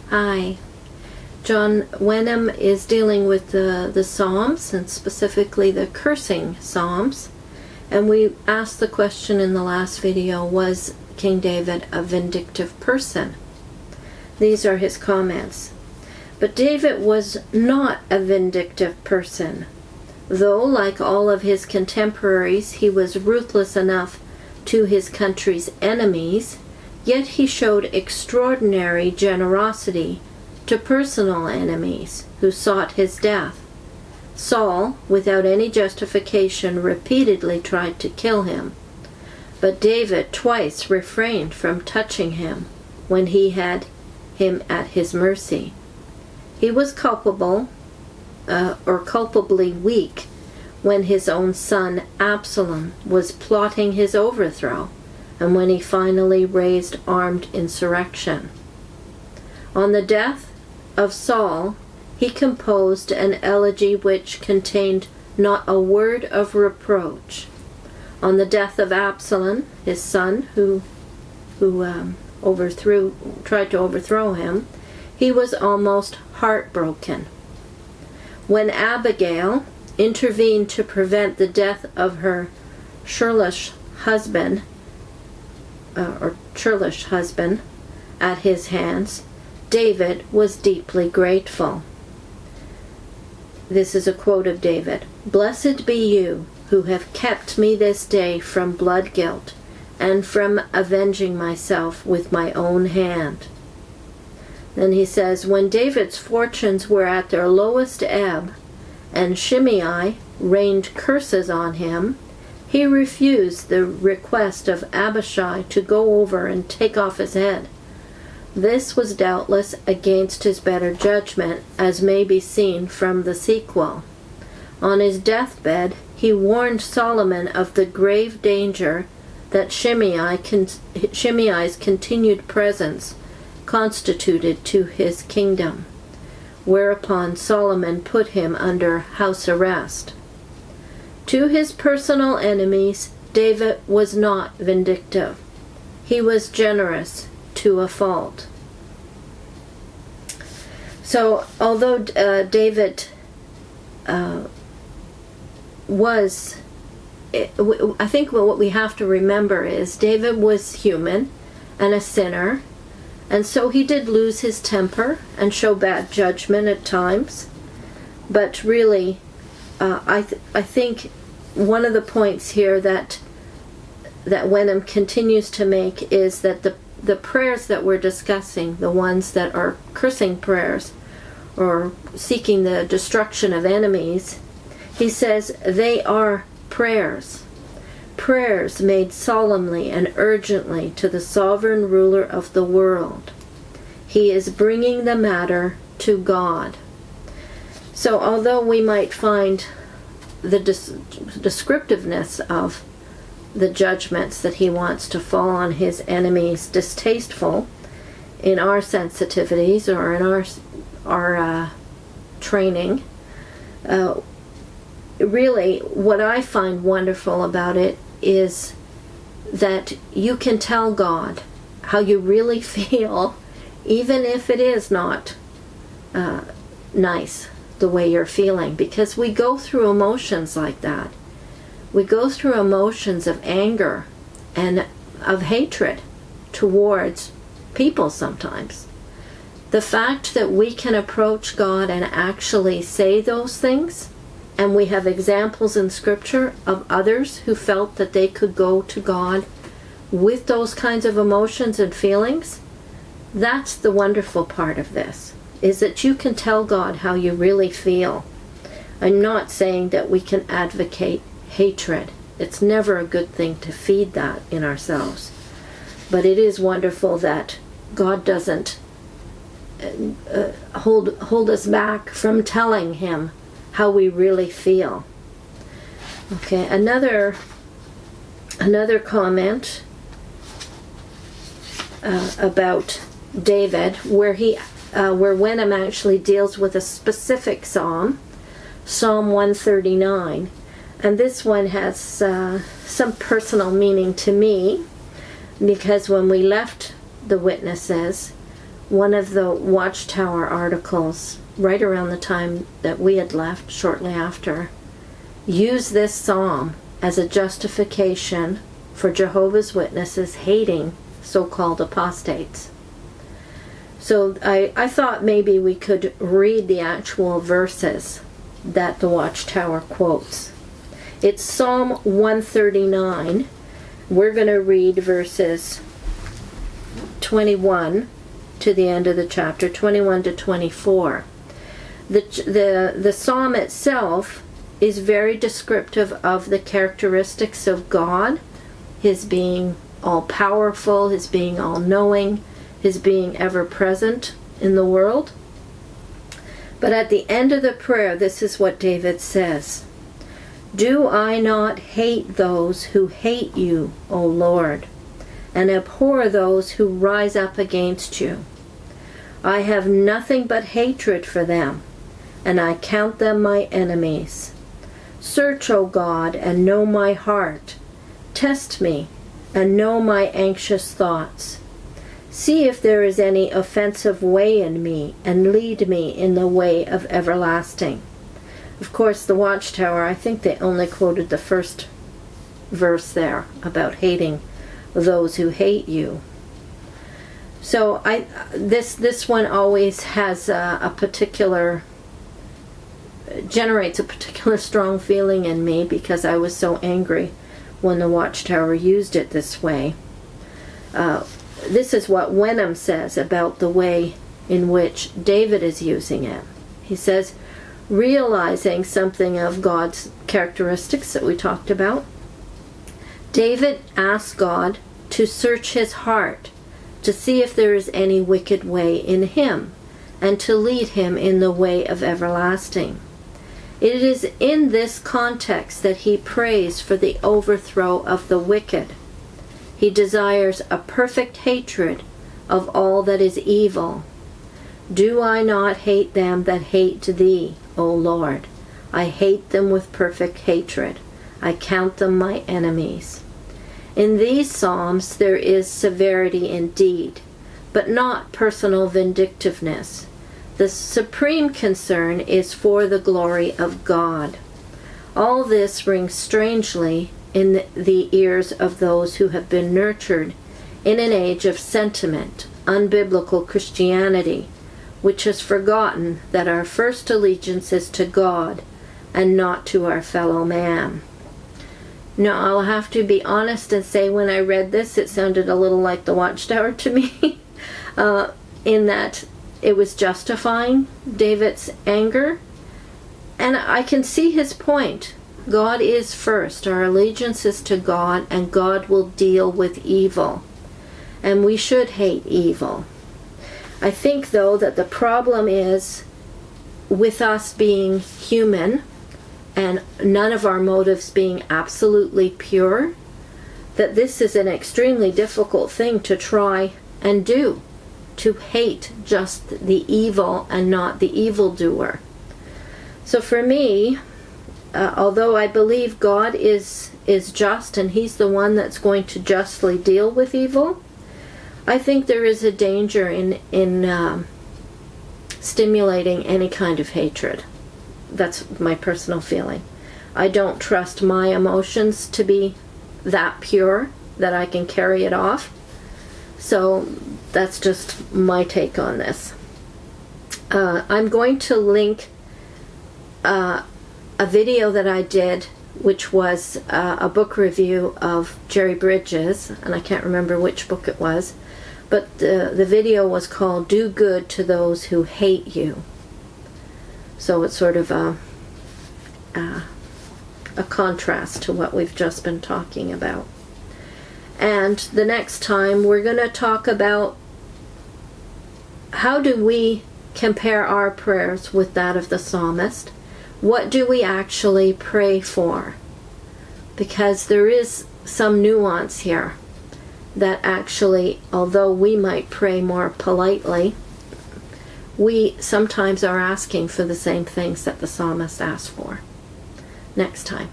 Hi. John Wenham is dealing with the Psalms, and specifically the cursing Psalms. And we asked the question in the last video, was King David a vindictive person? These are his comments. But David was not a vindictive person. Though, like all of his contemporaries, he was ruthless enough to his country's enemies, yet he showed extraordinary generosity to personal enemies who sought his death. Saul, without any justification, repeatedly tried to kill him, but David twice refrained from touching him when he had him at his mercy. He was culpable, or culpably weak, when his own son Absalom was plotting his overthrow, and when he finally raised armed insurrection. On the death of Saul, he composed an elegy which contained not a word of reproach. On the death of Absalom, his son, who tried to overthrow him, he was almost heartbroken. When Abigail intervened to prevent the death of her churlish husband at his hands, David was deeply grateful. This is a quote of David. "Blessed be you who have kept me this day from blood guilt and from avenging myself with my own hand." Then he says, when David's fortunes were at their lowest ebb and Shimei rained curses on him, he refused the request of Abishai to go over and take off his head. This was doubtless against his better judgment, as may be seen from the sequel. On his deathbed, he warned Solomon of the grave danger that Shimei's continued presence constituted to his kingdom, whereupon Solomon put him under house arrest. To his personal enemies, David was not vindictive. He was generous to a fault. So, although David was, I think what we have to remember is David was human and a sinner, and so he did lose his temper and show bad judgment at times. But really, I think one of the points here that Wenham continues to make is that the prayers that we're discussing, the ones that are cursing prayers or seeking the destruction of enemies, he says they are prayers. Prayers made solemnly and urgently to the sovereign ruler of the world. He is bringing the matter to God. So although we might find the descriptiveness of the judgments that he wants to fall on his enemies distasteful in our sensitivities or in our training, really what I find wonderful about it is that you can tell God how you really feel, even if it is not nice the way you're feeling, because we go through emotions like that. We go through emotions of anger and of hatred towards people sometimes. The fact that we can approach God and actually say those things, and we have examples in Scripture of others who felt that they could go to God with those kinds of emotions and feelings, that's the wonderful part of this, is that you can tell God how you really feel. I'm not saying that we can advocate hatred. It's never a good thing to feed that in ourselves. But it is wonderful that God doesn't hold us back from telling him how we really feel. Okay, another comment about David, where Wenham actually deals with a specific psalm, Psalm 139, and this one has some personal meaning to me, because when we left the witnesses, one of the Watchtower articles, right around the time that we had left, shortly after, used this psalm as a justification for Jehovah's Witnesses hating so-called apostates. So I thought maybe we could read the actual verses that the Watchtower quotes. It's Psalm 139. We're going to read verses 21 to the end of the chapter, 21 to 24. The psalm itself is very descriptive of the characteristics of God, his being all-powerful, his being all-knowing, his being ever-present in the world. But at the end of the prayer, this is what David says: "Do I not hate those who hate you, O Lord, and abhor those who rise up against you? I have nothing but hatred for them, and I count them my enemies. Search, O God, and know my heart. Test me, and know my anxious thoughts. See if there is any offensive way in me, and lead me in the way of everlasting." Of course, the Watchtower, I think they only quoted the first verse there about hating those who hate you. So this one always has generates a particular strong feeling in me, because I was so angry when the Watchtower used it this way. This is what Wenham says about the way in which David is using it. He says, realizing something of God's characteristics that we talked about, David asked God to search his heart to see if there is any wicked way in him, and to lead him in the way of everlasting. It is in this context that he prays for the overthrow of the wicked. He desires a perfect hatred of all that is evil. "Do I not hate them that hate thee, O Lord? I hate them with perfect hatred. I count them my enemies." In these psalms there is severity indeed, but not personal vindictiveness. The supreme concern is for the glory of God. All this rings strangely in the ears of those who have been nurtured in an age of sentiment, unbiblical Christianity, which has forgotten that our first allegiance is to God and not to our fellow man. Now, I'll have to be honest and say, when I read this, it sounded a little like the Watchtower to me, in that it was justifying David's anger. And I can see his point. God is first. Our allegiance is to God, and God will deal with evil. And we should hate evil. I think, though, that the problem is with us being human and none of our motives being absolutely pure, that this is an extremely difficult thing to try and do, to hate just the evil and not the evildoer. So for me, although I believe God is just and he's the one that's going to justly deal with evil, I think there is a danger in stimulating any kind of hatred. That's my personal feeling. I don't trust my emotions to be that pure that I can carry it off. So that's just my take on this. I'm going to link a video that I did, which was a book review of Jerry Bridges, and I can't remember which book it was, but the video was called "Do Good to Those Who Hate You." So it's sort of a contrast to what we've just been talking about. And the next time we're going to talk about how do we compare our prayers with that of the psalmist. What do we actually pray for? Because there is some nuance here that actually, although we might pray more politely, we sometimes are asking for the same things that the psalmist asked for. Next time.